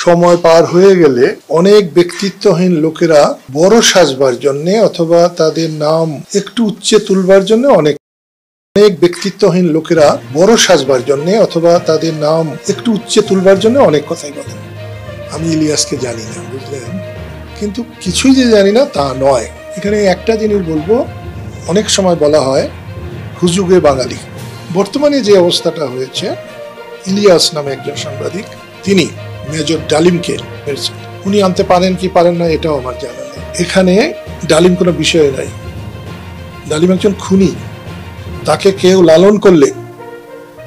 সময় পার হয়ে গেলে অনেক ব্যক্তিত্বহীন লোকেরা বড় সাজবার জন্য অথবা তাদের নাম একটু উচ্চে তুলবার জন্য অনেক ব্যক্তিত্বহীন লোকেরা বড় সাজবার জন্য অথবা তাদের নাম একটু উচ্চে তুলবার জন্য অনেক কথাই বলেন। আমি ইলিয়াসকে জানি না, বুঝলেন, কিন্তু কিছুই যে জানি না তা নয়। এখানে একটা জিনিস বলবো, অনেক সময় বলা হয় হুজুগে বাঙালি। বর্তমানে যে অবস্থাটা হয়েছে, ইলিয়াস নামে একজন সাংবাদিক, তিনি মেজর ডালিমকে উনি আনতে পারেন কি পারেন না এটাও আমার জানা নেই। এখানে ডালিম কোনো বিষয় নাই। ডালিম একজন খুনি। তাকে কেউ লালন করলে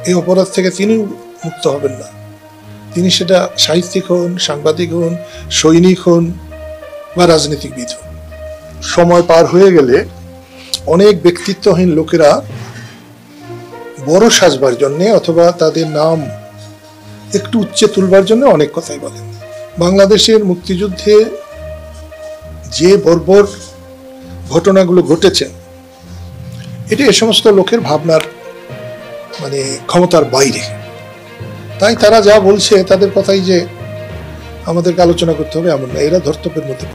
এই অপরাধ থেকে তিনি মুক্ত হবেন না। তিনি সেটা সাহিত্যিক হন, সাংবাদিক হন, সৈনিক হন বা রাজনীতিবিদ হন। সময় পার হয়ে গেলে অনেক ব্যক্তিত্বহীন লোকেরা বড় সাজবার জন্য অথবা তাদের নাম একটু উচ্চে তুলবার জন্য অনেক কথাই বলেন। বাংলাদেশের মুক্তিযুদ্ধে যে বর্বর ঘটনাগুলো ঘটেছে, এটা এ সমস্ত লোকের ভাবনার ক্ষমতার বাইরে। তাই তারা যা বলছে তাদের কথাই যে আমাদেরকে আলোচনা করতে হবে এমন না, এরা ধর্তব্যের মধ্যে